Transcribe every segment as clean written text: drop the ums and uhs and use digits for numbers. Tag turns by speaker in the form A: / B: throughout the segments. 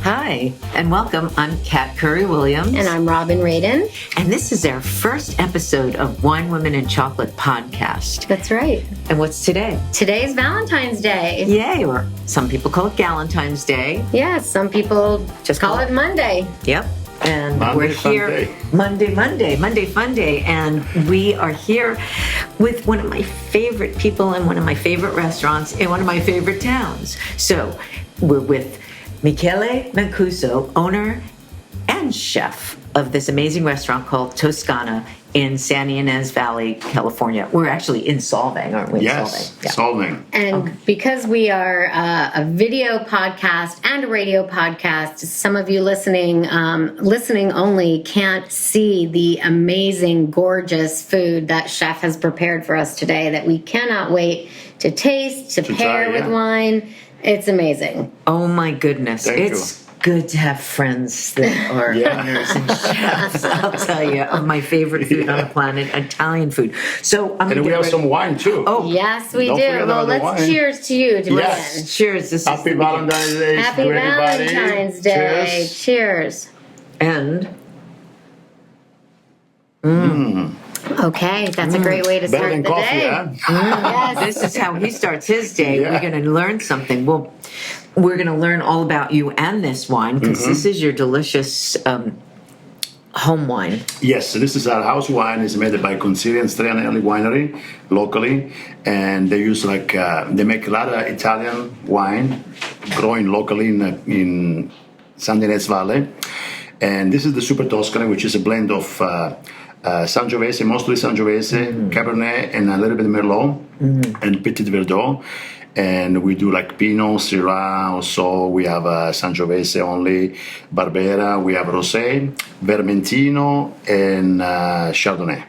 A: Hi, and welcome. I'm Kat Curry-Williams.
B: And I'm Robin Radin.
A: And this is our first episode of Wine, Women, and Chocolate podcast.
B: That's right.
A: And what's today?
B: Today's Valentine's Day.
A: Yay, or some people call it Galentine's Day.
B: Yeah, some people just call it Monday.
A: Yep. And we're here Monday Fun Day, and we are here with one of my favorite people in one of my favorite restaurants in one of my favorite towns. So we're with Michele Mancuso, owner and chef of this amazing restaurant called Toscana in San Ynez Valley, California. We're actually in Solvang, aren't we?
C: Yes, Solvang.
B: And because we are a video podcast and a radio podcast, some of you listening only can't see the amazing, gorgeous food that chef has prepared for us today that we cannot wait to taste, to pair with wine. It's amazing.
A: Oh my goodness.
C: Thank you.
A: Good to have friends that are owners and chefs, I'll tell you, of my favorite food on the planet, Italian food. So
C: and we have some wine too.
A: Oh,
B: yes, we
C: Don't
B: do.
C: forget
B: Well,
C: about the
B: let's
C: wine.
B: cheers to you.
C: Yes.
A: Cheers. This
C: Happy
A: is
C: Valentine's Day.
B: Happy
C: to everybody.
B: Valentine's Day. Cheers.
A: And
B: Okay, that's a great way to
C: Better
B: start
C: than
B: the
C: coffee,
B: day.
C: huh?
B: Yes.
A: this is how he starts his day.
C: Yeah.
A: We're going to learn something. Well, we're going to learn all about you and this wine because this is your delicious home wine.
C: Yes, so this is our house wine. It's made by Consigliere Strianelli Winery locally, and they use they make a lot of Italian wine growing locally in San Ynez Valley. And this is the Super Toscana, which is a blend of Sangiovese, mostly Sangiovese, Cabernet, and a little bit of Merlot, and Petit Verdot. And we do like Pinot, Syrah, also we have Sangiovese only, Barbera, we have Rosé, Vermentino, and Chardonnay.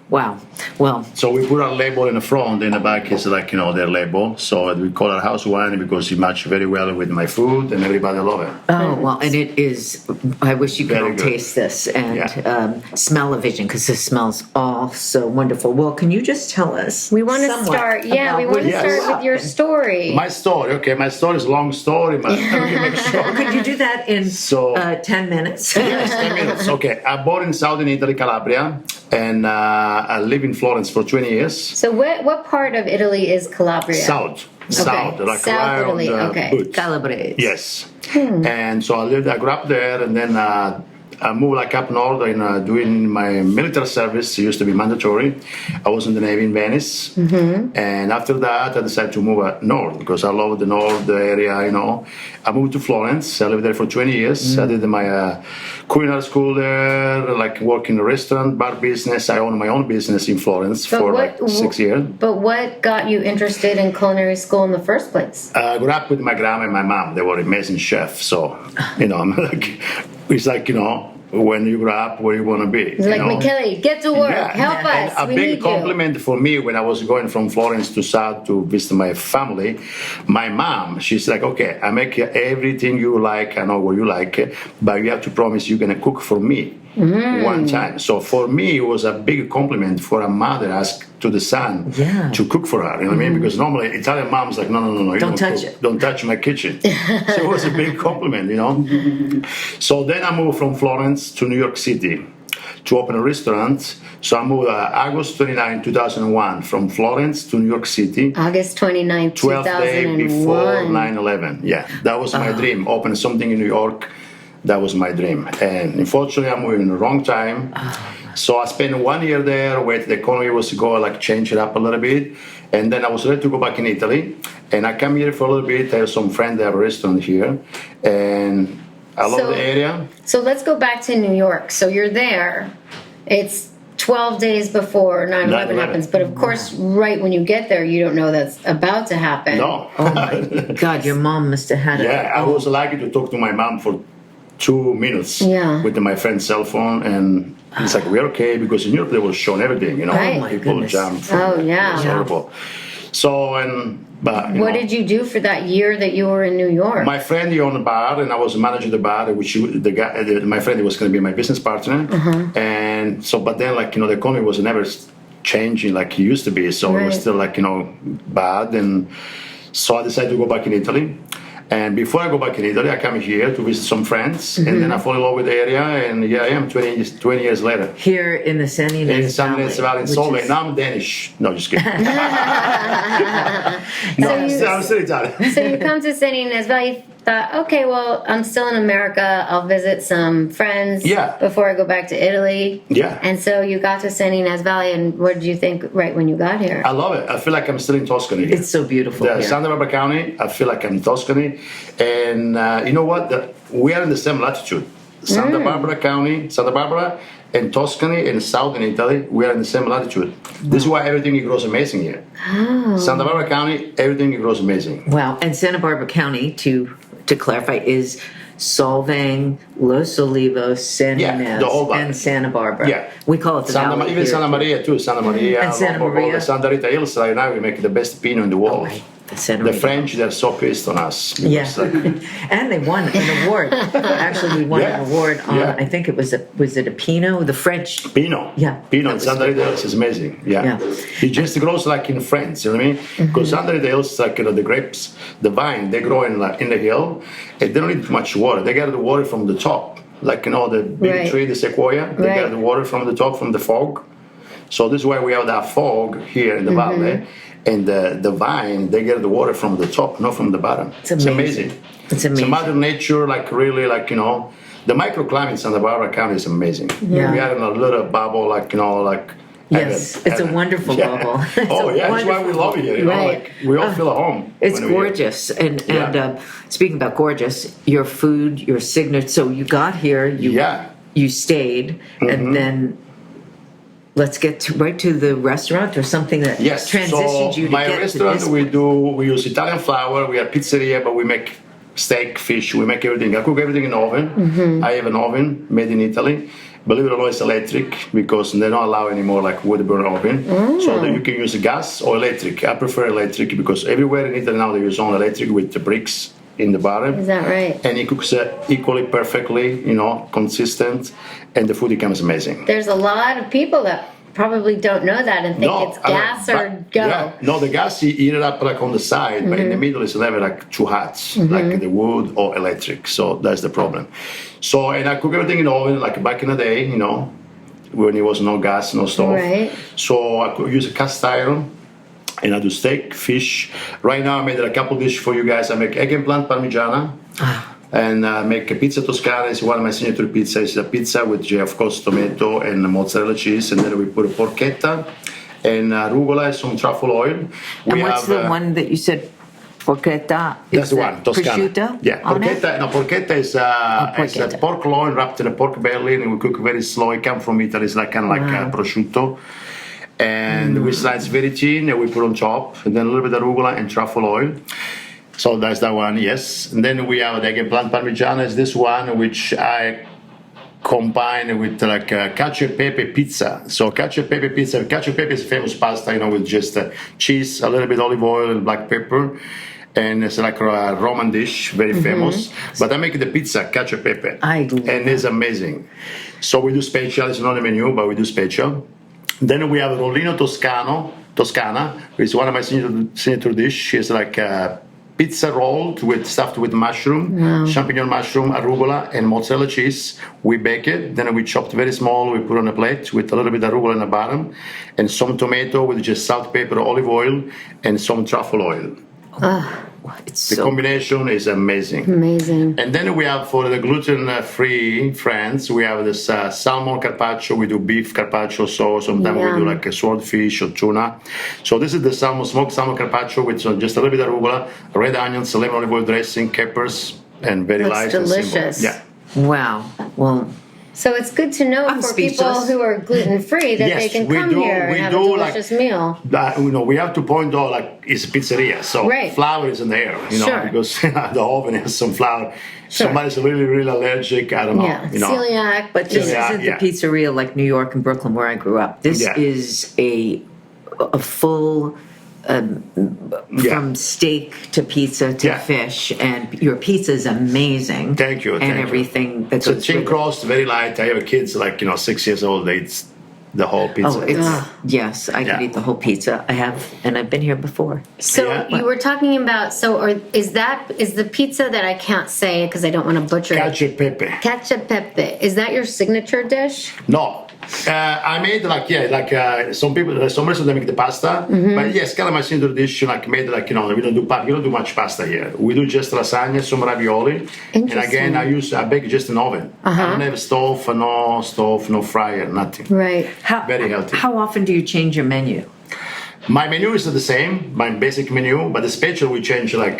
A: Wow. Well,
C: So we put our label in the front, in the back is their label. So we call it house wine because it matches very well with my food and everybody love it.
A: oh, well, and it is, I wish you could
C: Very
A: all
C: good.
A: taste this and smell a vision because this smells all so wonderful. Well, can you just tell us?
B: We want to
A: somewhat
B: start, we
A: about
B: want
A: what
B: to
C: Yes.
B: start with your story.
C: My story is a long story, but let me make sure.
A: Could you do that in
C: So-
A: 10 minutes?
C: Yes, 10 minutes. Okay, I born in southern Italy, Calabria, and I live in Florence for 20 years.
B: So what part of Italy is Calabria?
C: South, like
B: South
C: right on
B: Italy,
C: the
B: okay.
C: boot.
A: Calabrese.
C: Yes. And so I grew up there, and then I moved up north and doing my military service. It used to be mandatory. I was in the Navy in Venice. And after that, I decided to move north because I love the north area, I moved to Florence. I lived there for 20 years. I did my culinary school there, work in a restaurant, bar business. I own my own business in Florence for 6 years.
B: But what got you interested in culinary school in the first place?
C: I grew up with my grandma and my mom. They were amazing chefs. So, I'm when you grow up, where you want to be.
B: It's like, Michele, get to work. Help us.
C: And a
B: we
C: big
B: need
C: compliment for me when I was going from Florence to South to visit my family. My mom, she's like, okay, I make everything you like. I know what you like, but you have to promise you're going to cook for me one time. So for me, it was a big compliment for a mother ask to the son to cook for her. You know what I mean? Because normally Italian moms like, no, you don't
A: touch
C: cook.
A: it.
C: Don't touch my kitchen. So it was a big compliment, So then I moved from Florence to New York City to open a restaurant. So I moved August 29, 2001 from Florence to New York City.
B: August 29,
C: 12th day before
B: 2001.
C: 9/11. Yeah, that was my dream. Open something in New York. That was my dream. And unfortunately, I moved in the wrong time. So I spent 1 year there, where the economy was to go, change it up a little bit. And then I was ready to go back in Italy. And I come here for a little bit. I have some friends that have a restaurant here. And I love the area.
B: So let's go back to New York. So you're there. It's 12 days before 9/11 happens. But of course, right when you get there, you don't know that's about to happen.
C: No.
A: Oh my God, your mom must have had
C: I was lucky to talk to my mom for 2 minutes with my friend's cell phone, and it's like, we're okay, because in Europe they were showing everything,
B: Right. Oh
C: people jump.
B: Oh, yeah.
C: It was horrible. So, but
B: what did you do for that year that you were in New York?
C: My friend, he owned a bar, and I was managing the bar, which my friend was going to be my business partner. And so, but then, the economy was never changing like it used to be, so it was still bad. And so I decided to go back in Italy. And before I go back in Italy, I come here to visit some friends, and then I fall in love with the area, and here I am 20 years later.
A: Here in the San Ynez
C: In San Ynez Valley, in Solvang. Now I'm Danish. No, just kidding. I'm still Italian.
B: So you come to San Ynez Valley, thought, okay, well, I'm still in America. I'll visit some friends before I go back to Italy.
C: Yeah.
B: And so you got to San Ynez Valley, and what did you think right when you got here?
C: I love it. I feel like I'm still in Toscana.
A: It's so beautiful here.
C: Santa Barbara County, I feel like I'm in Toscany. And you know what? We are in the same latitude. Santa Barbara County, Santa Barbara, and Toscany and southern Italy, we are in the same latitude. This is why everything grows amazing here.
B: Oh.
C: Santa Barbara County, everything grows amazing.
A: Wow. And Santa Barbara County, to clarify, is Solvang, Los Olivos, San Ynez,
C: the whole
A: and Santa Barbara.
C: Yeah.
A: We call it the valley
C: even
A: here.
C: Santa Maria too. Santa Maria,
A: And Santa Maria.
C: Santa Rita Hills. Right now we make the best Pinot in the world.
A: Right. Santa
C: The
A: Rita.
C: French, they're so pissed on us.
A: Yeah. And they won an award. Actually, we won an award on, I think it was it a Pinot? The French.
C: Pinot.
A: Yeah.
C: Pinot in Santa Rita Hills is amazing. Yeah. It just grows like in France, you know what I mean? Because Santa Rita Hills, like, the grapes, the vine, they grow in the hill, and they don't need much water. They get the water from the top. Like, the big tree, the sequoia, they get the water from the top, from the fog. So this is why we have that fog here in the valley. And the vine, they get the water from the top, not from the bottom.
A: It's amazing. It's amazing.
C: It's Mother Nature, like really, like, the microclimate in Santa Barbara County is amazing.
A: Yeah.
C: We are in a little bubble, like, like.
A: Yes, it's a wonderful bubble.
C: That's why we love it here. Like, we all feel at home.
A: It's gorgeous. And speaking about gorgeous, your food, your signature. So you got here, you stayed, and then let's get right to the restaurant or something that transitioned you to
C: my
A: get
C: restaurant,
A: to this.
C: we use Italian flour. We are pizzeria, but we make steak, fish. We make everything. I cook everything in the oven. I have an oven made in Italy. Believe it or not, it's electric because they don't allow anymore like wood burner oven. So that you can use gas or electric. I prefer electric because everywhere in Italy now they use only electric with the bricks in the bottom.
B: Is that right?
C: And it cooks equally perfectly, consistent, and the food becomes amazing.
B: There's a lot of people that probably don't know that and think it's gas or go.
C: Yeah. No, the gas you heat it up like on the side, but in the middle it's never like too hot, like the wood or electric. So that's the problem. So, and I cook everything in the oven like back in the day, when there was no gas, no stove.
B: Right.
C: So I could use a cast iron. And I do steak, fish. Right now I made a couple dishes for you guys. I make egg and plant parmigiana. And make a pizza Toscana. It's one of my signature pizzas. It's a pizza with, of course, tomato and mozzarella cheese. And then we put a porchetta and arugula and some truffle oil.
A: And what's the one that you said? Porchetta?
C: That's the one, Toscana.
A: Prosciutto?
C: Yeah, porchetta is a pork loin wrapped in a pork belly, and we cook very slow. It comes from Italy. It's like kind of like prosciutto. And we slice very thin and we put on top, and then a little bit of arugula and truffle oil. So that's that one, yes. And then we have the egg and plant parmigiana is this one, which I combine with like cacio e pepe pizza. So cacio e pepe pizza, cacio e pepe is famous pasta, with just cheese, a little bit olive oil and black pepper. And it's like a Roman dish, very famous. But I make the pizza cacio e pepe. And it's amazing. So we do special, it's not a menu, but we do special. Then we have rollino Toscana, which is one of my signature dish. It's like a pizza roll stuffed with mushroom, champignon mushroom, arugula, and mozzarella cheese. We bake it, then we chop it very small. We put on a plate with a little bit of arugula in the bottom, and some tomato with just salt, pepper, olive oil, and some truffle oil. The combination is amazing.
B: Amazing.
C: And then we have for the gluten-free friends, we have this salmon carpaccio. We do beef carpaccio, so sometimes we do like a swordfish or tuna. So this is the smoked salmon carpaccio with just a little bit of arugula, red onions, lemon olive oil dressing, peppers, and very light.
B: Delicious.
C: And simple. Yeah.
A: Wow. Well,
B: so it's good to know for people who are gluten-free that they can come here and have a delicious meal.
C: We have to point out, like, it's a pizzeria, so flour is in there, because the oven has some flour. Somebody's really, really allergic, I don't know.
B: Celiac.
A: But this isn't the pizzeria like New York and Brooklyn where I grew up. This is a full... from steak to pizza to fish, and your pizza is amazing.
C: Thank you.
A: And everything that goes
C: thin crust, very light. I have kids like 6 years old. They the whole pizza.
A: Oh, yes, I could
C: Yeah.
A: eat the whole pizza. I have, and I've been here before.
B: So
C: Yeah.
B: you were talking about, is the pizza that I can't say because I don't want to butcher it?
C: Cacio e pepe.
B: Cacio e pepe. Is that your signature dish?
C: No. I made some people, some restaurants they make the pasta, but yes, kind of my signature dish. Like made we don't do much pasta here. We do just lasagna, some ravioli, and again I bake just an oven. I don't have no fryer, nothing.
B: Right.
C: Very healthy.
A: How often do you change your menu?
C: My menu is the same, my basic menu, but the special we change like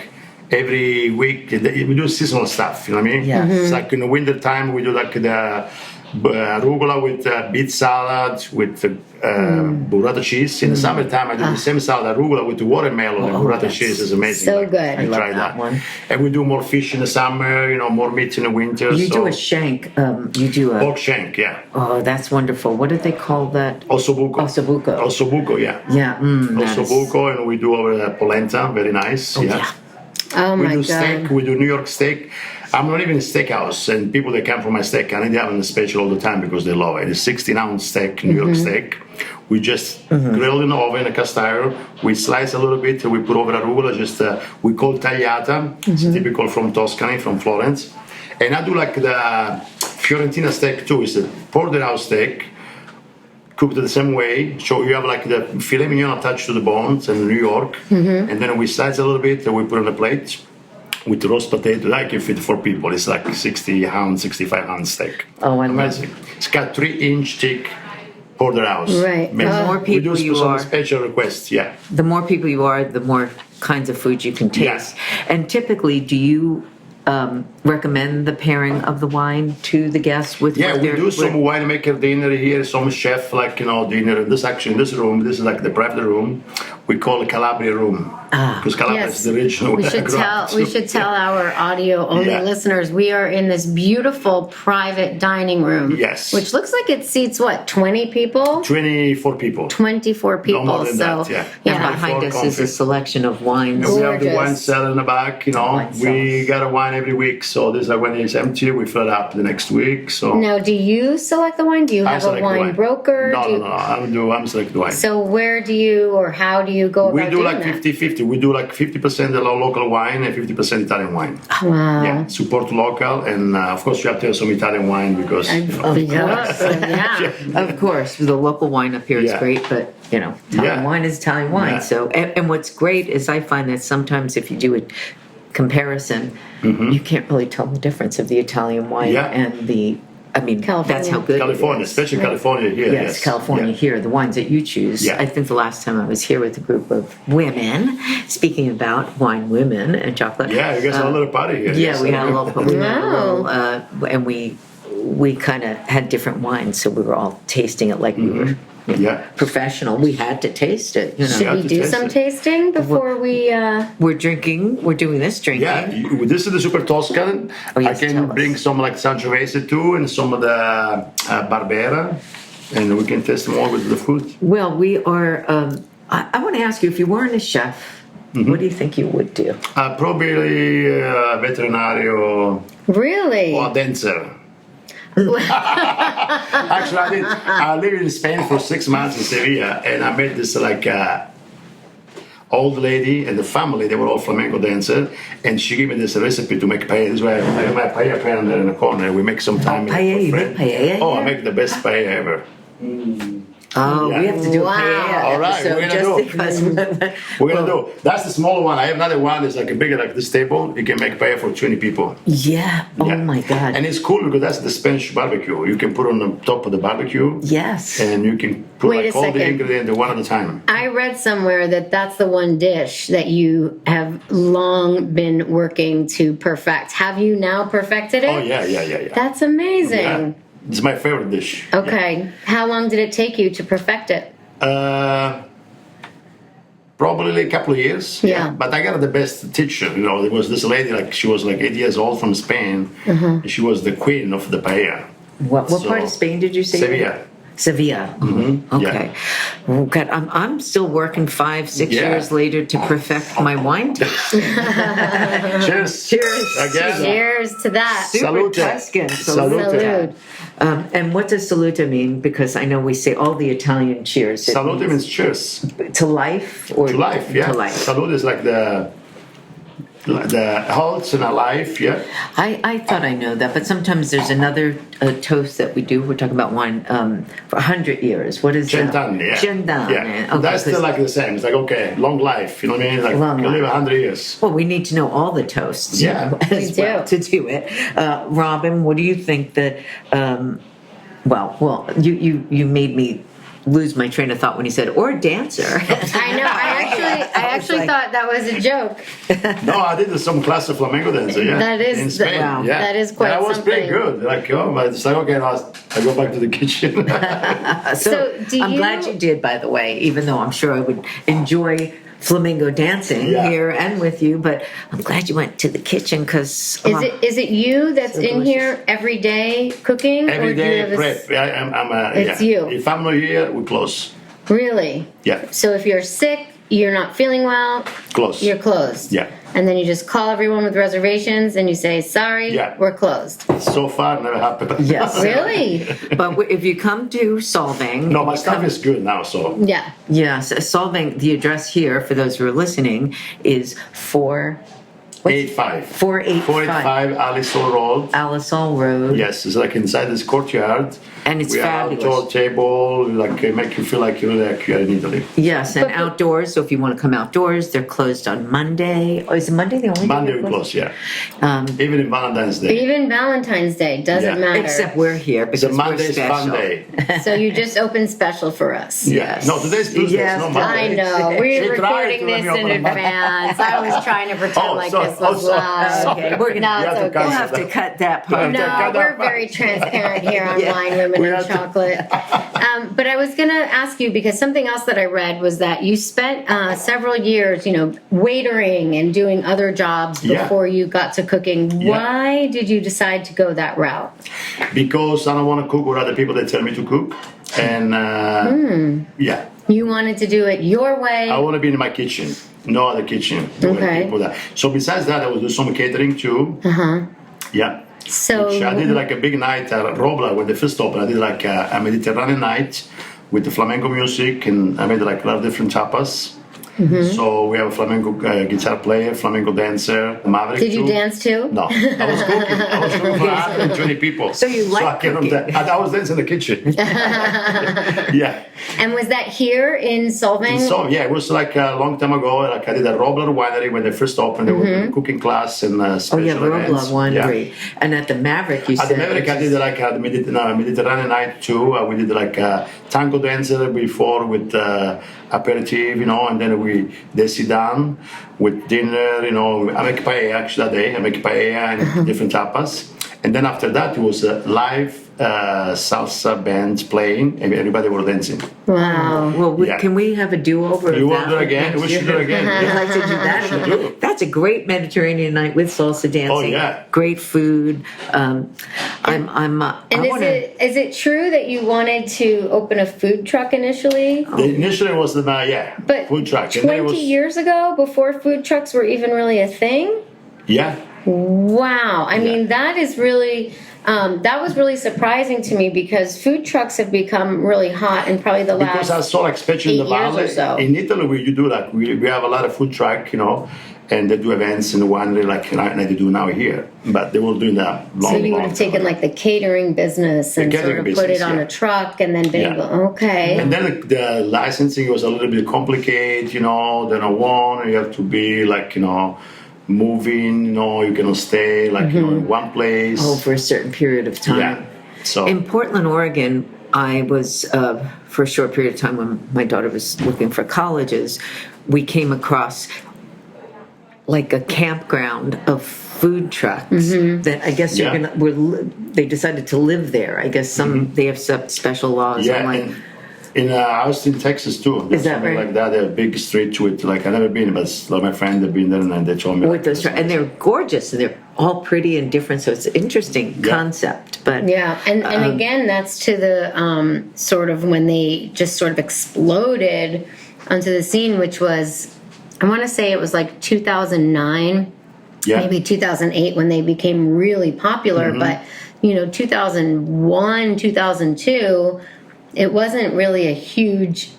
C: every week. We do seasonal stuff. You know what I mean?
A: Yeah.
C: It's like in the winter time we do like the arugula with beet salad with burrata cheese. In the summertime, I do the same salad, arugula with the watermelon and burrata cheese. Is amazing.
B: so good.
C: You
B: I
C: try
A: love that one.
C: And we do more fish in the summer. More meat in the winter.
A: You do a shank. You do a.
C: pork shank. Yeah.
A: Oh, that's wonderful. What do they call that?
C: Ossobuco. Ossobuco. Yeah.
A: Yeah. That is-
C: Ossobuco, and we do over polenta. Very nice.
A: yeah.
B: Oh
C: We
B: my
C: do
B: God.
C: steak. We do New York steak. I'm not even a steakhouse, and people that come from my steak, I need to have a special all the time because they love it. It's 16-ounce steak, New York steak. We just grill in the oven, a cast iron. We slice a little bit. We put over arugula. We call tagliata. It's typical from Toscana, from Florence. And I do like the Fiorentina steak too. It's a porterhouse steak. Cooked the same way, so you have like the filet mignon attached to the bones in New York, and then we slice a little bit and we put on a plate with roast potato. I can fit 4 people. It's like 60-ounce, 65-ounce steak.
A: Oh, I love
C: amazing. It's got 3-inch thick porterhouse.
B: Right.
C: Amazing.
A: The more people
C: we do
A: you
C: some
A: are-
C: special requests. Yeah.
A: The more people you are, the more kinds of food you can taste. And typically, do you recommend the pairing of the wine to the guests with?
C: Yeah,
A: what
C: we
A: they're-
C: do some winemaker dinner here, some chef, dinner. This room, this is like the private room. We call it Calabria room. Because Calabria is the region
B: we
C: where I
B: should
C: grew up.
B: tell our audio only
C: Yeah.
B: listeners we are in this beautiful private dining room.
C: Yes.
B: Which looks like it seats 20 people?
C: 24 people.
B: 24 people.
C: more than
B: so
C: that, yeah.
A: And behind us is a selection of wines.
C: And we have the
B: Gorgeous.
C: wine cellar in the back,
A: Wine
C: We got a wine every week. So this when it's empty, we fill it up the next week. So
B: Now, do you select the wine? Do you
C: I
B: have a
C: select the
B: wine broker?
C: No,
B: Do you-
C: I'm select the wine.
B: So where do you or how do you go
C: We
B: about
C: do
B: doing
C: like
B: that?
C: 50-50. We do like 50% the local wine and 50% Italian wine.
B: Wow.
C: Yeah, support local, and of course you have to have some Italian wine because
B: Yeah.
A: Of course, the local wine up here is
C: Yeah.
A: great, but Italian wine is Italian wine.
C: Yeah.
A: So, and what's great is I find that sometimes if you do a comparison, you can't really tell the difference of the Italian wine
C: Yeah.
A: and the. I mean,
B: California.
A: that's how good
C: California,
A: it is.
C: especially California here.
A: Yes, California
C: Yeah.
A: here, the wines that you choose.
C: Yeah.
A: I think the last time I was here with a group of women, speaking about wine, women, and chocolate.
C: Yeah, you guys had a little party here.
A: Yeah, we had a little,
B: Wow.
A: and we kind of had different wines, so we were all tasting it like we were
C: Yeah.
A: professional. We had to taste it.
B: Should
C: have
B: we
C: to
B: do
C: taste
B: some
C: it.
B: tasting before we?
A: We're drinking. We're doing this drinking.
C: Yeah, this is the Super Toscan.
A: Oh, yes,
C: I can
A: tell us.
C: bring some like Sangiovese too, and some of the Barbera, and we can taste more with the food.
A: Well, we are. I want to ask you, if you weren't a chef, what do you think you would do?
C: Probably veterinario
B: Really?
C: or dancer. Actually, I lived in Spain for 6 months in Sevilla, and I met this old lady and the family. They were all flamenco dancers, and she gave me this recipe to make paella. This is why I have my paella pan there in the corner. We make some time.
A: Paella, you make paella
C: Oh, I
A: here?
C: make the best paella ever.
A: Oh,
C: Yeah.
A: we have to do
B: Wow.
A: a paella
C: All right,
A: episode
C: we're gonna
A: just
C: do.
A: because.
C: We're gonna do. That's the smaller one. I have another one that's like a bigger like this table. You can make paella for 20 people.
A: Yeah. Oh
C: Yeah.
A: my God.
C: And it's cool because that's the Spanish barbecue. You can put on the top of the barbecue.
A: Yes.
C: And you can put
B: Wait
C: like
B: a
C: all the
B: second.
C: ingredients one at a time.
B: I read somewhere that that's the one dish that you have long been working to perfect. Have you now perfected it?
C: Oh yeah.
B: That's amazing.
C: Yeah. It's my favorite dish.
B: Okay. How long did it take you to perfect it?
C: Probably a couple of years.
B: Yeah.
C: But I got the best teacher. There was this lady, she was like 8 years old from Spain. And she was the queen of the paella.
A: What
C: So,
A: part of Spain did you say?
C: Sevilla.
A: Sevilla. Okay. Oh, God, I'm still working 5-6 years later to perfect my wine taste.
C: Cheers.
A: Cheers.
C: Again.
B: Cheers to that.
A: Super
C: Salute.
A: Tuscan.
B: Salute.
A: And what does salute mean? Because I know we say all the Italian cheers.
C: Salute means cheers.
A: To life or
C: To life, yeah.
A: To life.
C: Salute is like the health in a life, yeah.
A: I thought I know that, but sometimes there's another toast that we do. We're talking about wine for 100 years. What is that?
C: Cent'anni, yeah.
A: Cent'anni.
C: Yeah.
A: Okay,
C: That's still like the same. It's like, okay, long life, you know what I mean? Like,
A: Long
C: you live
A: life.
C: 100 years.
A: Well, we need to know all the toasts.
C: Yeah.
A: as
B: We
A: well
B: do.
A: to do it. Robin, what do you think that? Well, you made me lose my train of thought when you said or dancer.
B: I know. I actually thought that was a joke.
C: No, I did some class of flamenco dancer, yeah.
B: That is-
C: in Spain,
B: wow,
C: yeah.
B: that is quite
C: and I was pretty
B: something.
C: good. Like, but it's like, okay, I go back to the kitchen.
B: So do
A: I'm
B: you-
A: glad you did, by the way, even though I'm sure I would enjoy flamingo dancing
C: Yeah.
A: here and with you, but I'm glad you went to the kitchen because
B: Is it you that's
A: So
B: in
A: delicious.
B: here every day cooking?
C: Every
B: or do you
C: day
B: have a
C: prep.
B: It's
C: yeah.
B: you.
C: If I'm not here, we close.
B: Really?
C: Yeah,
B: So if you're sick, you're not feeling well,
C: close.
B: you're closed.
C: Yeah.
B: And then you just call everyone with reservations and you say, sorry,
C: Yeah.
B: we're closed.
C: So far, never happened.
A: Yes.
B: Really?
A: but if you come to Solvang,
C: No, my stuff is good now, so.
B: Yeah.
A: yes, Solvang. The address here for those who are listening is
C: 485.
A: 485
C: Alisol Road.
A: Alisol Road.
C: Yes, it's like inside this courtyard.
A: And it's
C: we
A: fabulous.
C: have outdoor table, like make you feel like you're like you're in Italy.
A: Yes, and
B: But-
A: outdoors. So if you want to come outdoors, they're closed on Monday. Oh, is it Monday the only day
C: Monday
A: they're
C: we
A: closed?
C: close, yeah. Even in Valentine's Day.
B: Even Valentine's Day doesn't
C: Yeah.
B: matter.
A: Except we're here because
C: The
A: we're
C: Monday's
A: special.
C: fun day.
B: So you just open special for us.
C: Yeah. No, today's Tuesday,
A: Yes,
C: it's not
B: I
C: Monday.
B: know.
C: She
B: We're
C: tried
B: recording
C: to let
B: this
C: me
B: in
C: open a Monday.
B: advance. I was trying to pretend like
C: sorry.
B: this was
C: sorry.
B: live.
A: Okay, we're gonna
B: No,
C: You
B: it's
C: have to
B: okay.
A: We'll
C: cut
A: have to cut that part.
C: Yeah.
B: No,
C: cut
B: we're
C: that part.
B: very transparent here on
A: Yeah.
B: Wine, Women,
C: We
B: and
C: have to-
B: Chocolate. But I was going to ask you, because something else that I read was that you spent several years, waitering and doing other jobs
C: Yeah.
B: before you got to cooking.
C: Yeah.
B: Why did you decide to go that route?
C: Because I don't want to cook with other people that tell me to cook. And yeah,
B: You wanted to do it your way.
C: I want to be in my kitchen, no other kitchen.
B: Okay.
C: People that. So besides that, I will do some catering too. Yeah.
B: So
C: Which I did like a big night at Robla when they first opened. I did like a Mediterranean night with the flamenco music, and I made like a lot of different tapas. So we have a flamenco guitar player, flamenco dancer, Maverick.
B: did you
C: too.
B: dance too?
C: No, I was cooking. I was cooking for 120 people.
A: So you like
C: I cannot
A: cooking.
C: I was dancing in the kitchen. Yeah.
B: And was that here in Solvang?
C: So yeah, it was like a long time ago. Like I did a Robler winery when they first opened. They were doing cooking class and
A: Oh
C: special
A: yeah,
C: events.
A: Robla Winery. And at the Maverick, you
C: At
A: said
C: the Maverick, I did like a Mediterranean night too. We did like a tango dancer before with aperitif, and then they sit down with dinner. I make paella actually that day. I make paella and different tapas. And then after that, it was a live salsa bands playing, and everybody was dancing.
B: Wow.
A: Well,
C: Yeah.
A: can we have a do-over?
C: You
A: of
C: want
A: that
C: to do it again?
A: next
C: We should
A: year?
C: do it again.
A: I'd like to do that. That's a great Mediterranean night with salsa dancing.
C: Oh, yeah.
A: Great food. I
B: And
A: want to.
B: is it true that you wanted to open a food truck initially?
C: Initially, it was the
B: But
C: food truck. And then
B: 20
C: it was,
B: years ago, before food trucks were even really a thing?
C: Yeah.
B: Wow. I mean, that is really, that was really surprising to me because food trucks have become really hot in probably the
C: Because I
B: last.
C: saw like, especially in the
B: 8 years or
C: valley,
B: so.
C: in Italy, where you do that, we have a lot of food truck, and they do events in the winery like they do now here. But they were doing that long,
B: So you would
C: long
B: have taken
C: time.
B: like the catering business and sort
C: catering
B: of put it
C: business,
B: on
C: yeah.
B: a truck and then been
C: Yeah.
B: able, okay.
C: And then the licensing was a little bit complicated, then a one, you have to be like, moving, you cannot stay like, in one place.
A: For a certain period of time.
C: Yeah. So,
A: In Portland, Oregon, I was, for a short period of time when my daughter was looking for colleges, we came across like a campground of food trucks that I guess
C: Yeah.
A: they decided to live there. I guess they have some special laws.
C: yeah,
A: I'm like,
C: and In Austin, Texas, too.
A: Is that
C: something
A: right?
C: like that. They have a big street with, like, I've never been, but a lot of my friends have been there, and they told me.
A: With those, and they're gorgeous, and they're all pretty and different. So it's an interesting concept. But
B: Yeah, and again, that's to the sort of when they just sort of exploded onto the scene, which was, I want to say it was like 2009, maybe 2008 when they became really popular. But, 2001, 2002, it wasn't really a huge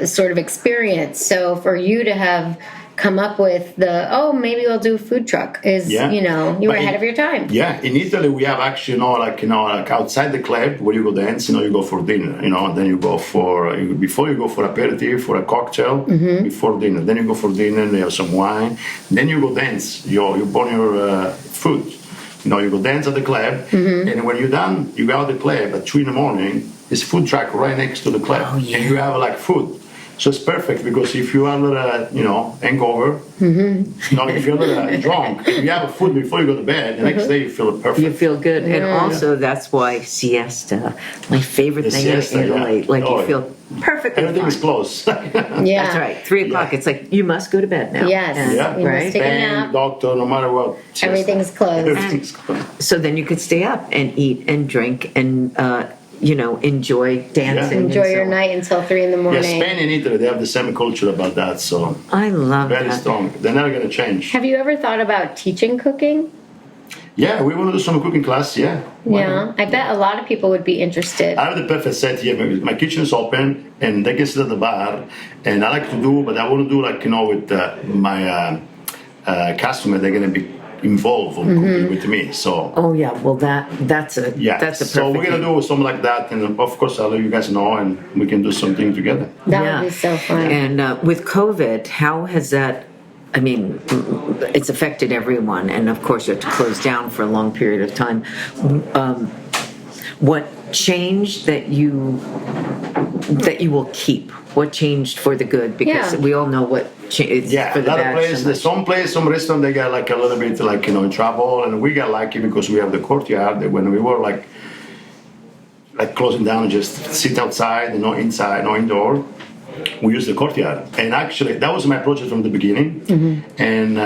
B: sort of experience. So for you to have come up with maybe we'll do a food truck is, you were ahead of your time.
C: Yeah, in Italy we have actually, like outside the club where you go dance, you go for dinner, and then you go before you go for aperitif, for a cocktail, before dinner. Then you go for dinner, and you have some wine. Then you go dance, you burn your food. You go dance at the club, and when you're done, you go out the club at 2 a.m. There's food truck right next to the club, and you have like food. So it's perfect because if you are hangover, if you're drunk, if you have a food before you go to bed, the next day you feel perfect.
A: you feel good, and also that's why siesta, my favorite thing
C: siesta,
A: in Italy. Like you feel perfectly
C: Everything
A: fine.
C: is close.
B: Yeah,
A: That's right. 3 o'clock. It's like you must go to bed now.
B: Yes.
A: And-
C: Yeah.
B: You must
A: right.
B: take a
C: Bang,
B: nap.
C: doctor, no matter what. siesta.
B: Everything's closed.
C: Everything's closed.
A: So then you could stay up and eat and drink and enjoy dancing.
B: Enjoy
A: and
B: your
A: so-
B: night until 3 in the
C: Yeah,
B: morning.
C: Spain and Italy, they have the same culture about that, so
A: I love
C: very
A: that.
C: strong. They're never going to change.
B: Have you ever thought about teaching cooking?
C: Yeah, we want to do some cooking class, yeah. Why
B: Yeah,
C: not?
B: I bet a lot of people would be interested.
C: I have the perfect set here. My kitchen is open, and they can sit at the bar. And I like to do, but I want to do with my customer. They're going to be involved on cooking with me. So
A: Oh yeah, well that's a perfect.
C: So we're gonna do something like that, and of course I'll let you guys know, and we can do something together.
B: That would be so fun.
A: And with COVID, how has that? I mean, it's affected everyone, and of course you have to close down for a long period of time. What changed that you will keep? What changed for the good? Because we all know what changed
C: Yeah,
A: for
C: a
A: the
C: lot of
A: bad.
C: places, some restaurant they got like a little bit in trouble, and we got lucky because we have the courtyard. When we were like closing down, just sit outside, no inside, no indoor. We use the courtyard, and actually that was my project from the beginning. And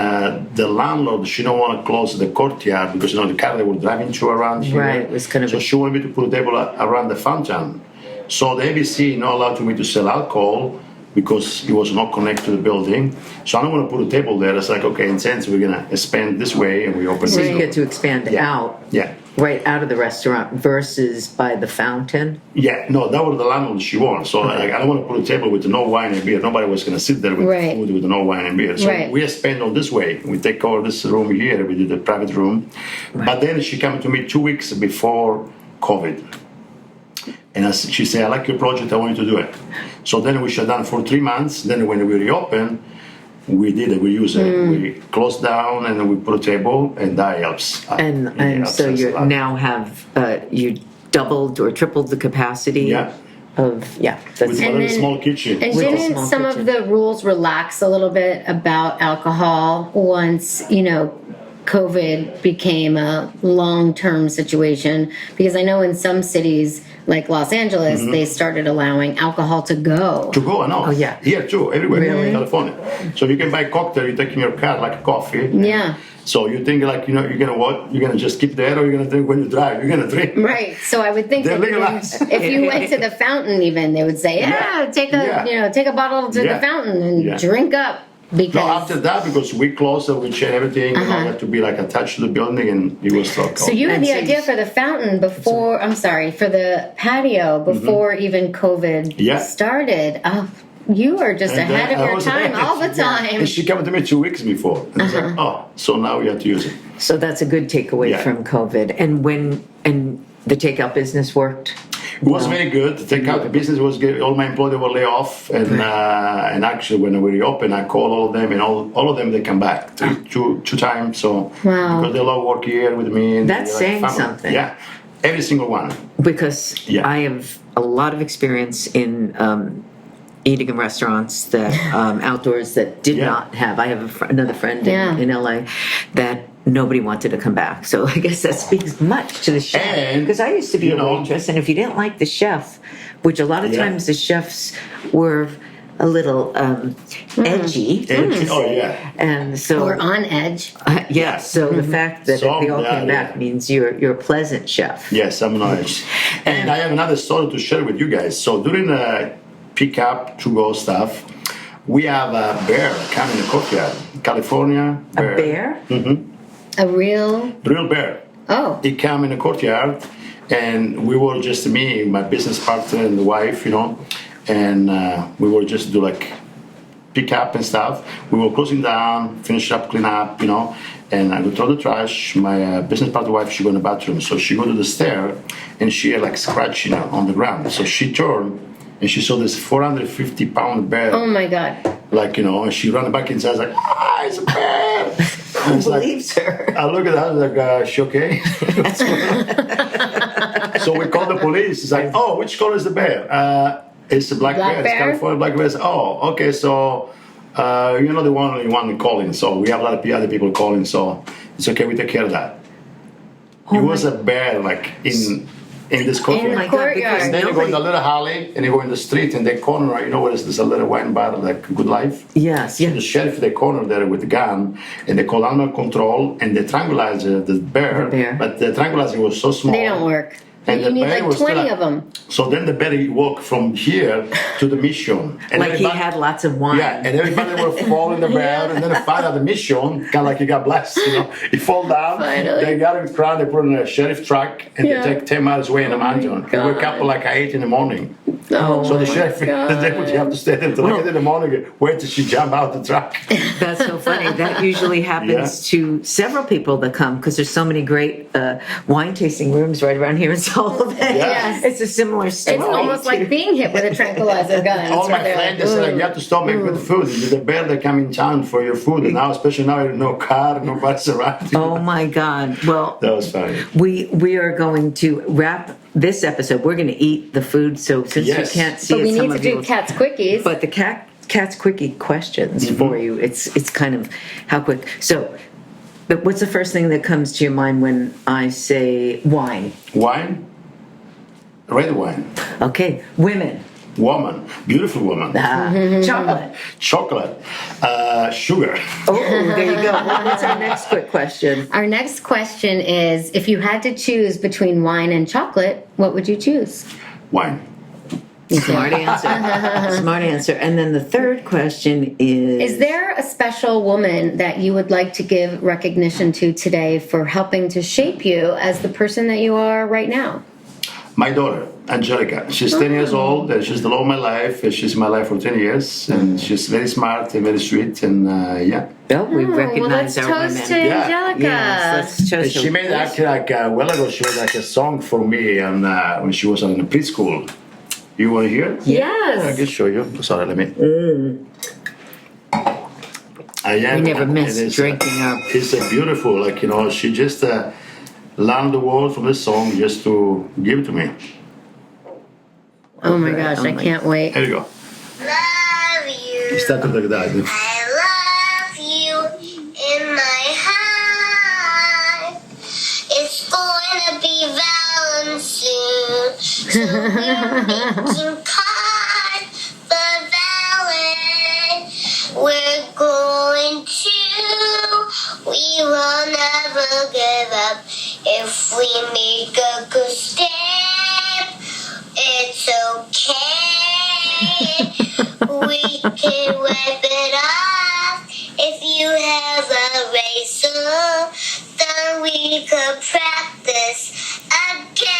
C: the landlord, she don't want to close the courtyard because the car they were driving to around here.
A: Right, it was kind of
C: so she wanted me to put a table around the fountain. So the ABC not allowed me to sell alcohol because it was not connected to the building. So I don't want to put a table there. It's like, okay, in sense we're gonna expand this way, and we open.
A: So
C: this
A: you
C: door.
A: get to expand out.
C: Yeah.
A: Right out of the restaurant versus by the fountain.
C: Yeah, no, that was the landlord she wanted. So I don't want to put a table with no wine and beer. Nobody was going to sit there with food with no wine and beer. So we expand on this way. We take over this room here. We did a private room. Right. But then she came to me 2 weeks before COVID. And she said, I like your project. I want you to do it. So then we shut down for 3 months. Then when we reopened, we did it. We used it. We closed down and then we put a table, and that helps.
A: And so you now have you doubled or tripled the capacity.
C: Yeah.
A: That's
C: With a small kitchen.
B: And didn't some of the rules relax a little bit about alcohol once COVID became a long-term situation? Because I know in some cities like Los Angeles, they started allowing alcohol to go.
C: To go, I know.
A: Oh, yeah.
C: Here too, everywhere
A: Really?
C: in California. So you can buy cocktail, you take in your car like coffee.
B: Yeah.
C: So you think you're gonna what? You're gonna just keep there, or you're gonna drink when you drive? You're gonna drink.
B: Right. So I would think
C: They're
B: that
C: legalized.
B: if you went to the fountain, even they would say, take a bottle to the fountain and drink up. Because
C: No, after that, because we closed and we changed everything, you had to be like attached to the building, and it was like.
B: So you had the idea for the fountain before. I'm sorry, for the patio before even COVID started. Oh, you are just ahead of your time all the time.
C: And she came to me 2 weeks before. And it's like, so now we have to use it.
A: So that's a good takeaway from COVID. And the takeout business worked.
C: It was very good. The takeout business was good. All my employees were laid off, and actually when we reopened, I called all of them, and all of them they come back two times. So because they love work here with me. And
A: that's saying something.
C: Yeah, every single one.
A: Because I have a lot of experience in eating in restaurants that outdoors that did not have. I have another friend in LA that nobody wanted to come back. So I guess that speaks much to the chef. Because I used to be a waitress, and if you didn't like the chef, which a lot of times the chefs were a little edgy.
C: Oh, yeah.
A: And so,
B: Or on edge.
A: So the fact that they all came back means you're a pleasant chef.
C: Yes, I'm nice. And I have another story to share with you guys. So during the pick-up to-go stuff, we have a bear coming in the courtyard. California bear.
A: A bear?
C: Mm-hmm.
B: A real
C: Bear.
B: Oh.
C: He came in the courtyard, and we were just me, my business partner, and the wife, and we were just do like pick up and stuff. We were closing down, finish up, clean up, and I would throw the trash. My business partner wife, she go in the bathroom, so she go to the stair, and she had like scratch, on the ground. So she turned, and she saw this 450-pound bear.
B: Oh my God.
C: Like, and she ran back inside, like, it's a bear.
A: Who believes her?
C: I look at her, like, is she okay? So we called the police. It's like, oh, which color is the bear? It's a black bear. It's California black bear. Oh, okay, so you're not the only one calling. So we have a lot of other people calling, so it's okay, we take care of that. It was a bear, like, in this courtyard.
B: In the courtyard.
C: And then you go in the little alley, and you go in the street, and the corner, where there's a little wine bar, like Good Life?
A: Yes.
C: The sheriff, they corner there with the gun, and they call animal control, and they tranquilize the bear. But the tranquilizer was so small.
B: They don't work.
C: And
B: you need like 20 of them.
C: So then the bear walked from here to the mission. And
A: like he had lots of wine.
C: Yeah, and everybody were following the bear, and then the father of the mission, kind of like he got blessed, He fall down, they got him crowd, they put him in a sheriff truck, and they take 10 miles away in the mountain. They wake up like at 8 in the morning. So the sheriff, the deputy have to stay there until 8 in the morning, wait till she jump out the truck.
A: That's so funny. That usually happens to several people that come, because there's so many great wine tasting rooms right around here in Solvang.
B: Yes.
A: It's a similar story.
B: It's almost like being hit with a tranquilizer gun.
C: All my friends, they said, you have to stop making good food. The bear, they come in town for your food. And now, especially now, no car, no bus around.
A: Oh, my God. Well,
C: that was funny.
A: We are going to wrap this episode. We're going to eat the food. So since you can't see
B: but we
A: it,
B: need to do Cat's Quickies.
A: But the Cat's Quickie questions for you. It's kind of how quick. So, but what's the first thing that comes to your mind when I say wine?
C: Wine? Red wine.
A: Okay. Women.
C: Woman. Beautiful woman.
A: Chocolate.
C: Chocolate. Sugar.
A: Oh, there you go. What's our next quick question?
B: Our next question is, if you had to choose between wine and chocolate, what would you choose?
C: Wine.
A: Smart answer. Smart answer. And then the third question is
B: there a special woman that you would like to give recognition to today for helping to shape you as the person that you are right now?
C: My daughter, Angelica. She's 10 years old, and she's the love of my life. She's in my life for 10 years, and she's very smart and very sweet, and
A: we recognize
B: let's
A: our
B: toast
A: women.
B: to Angelica.
A: Yes, let's toast.
C: She made actually like a while ago. She was like a song for me, and when she was in preschool. You want to hear it?
B: Yes.
C: I can show you. Sorry, let me.
A: We never miss drinking up.
C: It's a beautiful, she just learned the words from this song just to give it to me.
B: Oh my gosh, I can't wait.
C: Here you go.
D: Love you.
C: It started like that.
D: I love you in my heart. It's going to be Valentine soon. So we're making cards for Valentine. We're going to. We will never give up if we make a good step. It's okay. We can wipe it off. If you have a razor, then we could practice again.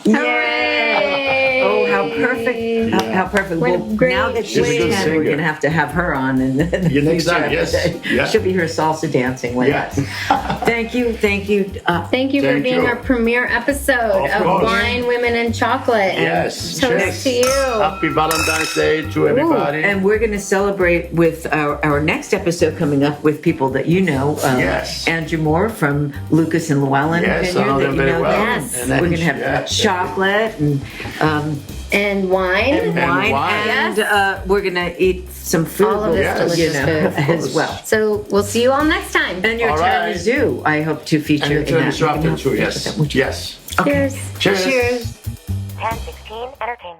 A: Hooray! Oh, how perfect! How perfect!
B: What a
A: Well,
B: great
A: now that she's
C: way.
A: 10, we're going to have to have her on, and
C: Yeah, next time, yes. Yeah.
A: she'll be here salsa dancing with us. Thank you.
B: Thank you for
C: Thank
B: being
C: you.
B: our premiere episode
C: Of
B: of
C: course.
B: Wine, Women, and Chocolate.
C: Yes.
B: Toast to you.
C: Happy Valentine's Day to everybody.
A: And we're going to celebrate with our next episode coming up with people that you know.
C: Yes.
A: Andrew Moore from Lucas and Llewellyn
C: Yes, I
A: Vineyard
C: know
A: that
C: them
A: you
C: very
A: know.
C: well.
B: Yes.
C: And
A: We're going to have
C: yeah,
A: chocolate and
B: And wine.
A: And wine.
C: wine.
A: And we're going to eat some food.
B: All of this delicious food.
A: As well.
B: So we'll see you all next time.
A: And your
C: All right.
A: tiramisu, I hope to feature
C: And the
A: in that.
C: tiramisu after too, yes. Yes.
A: Okay.
B: Cheers.
C: Cheers.
A: Cheers.
E: 1016 Entertainment.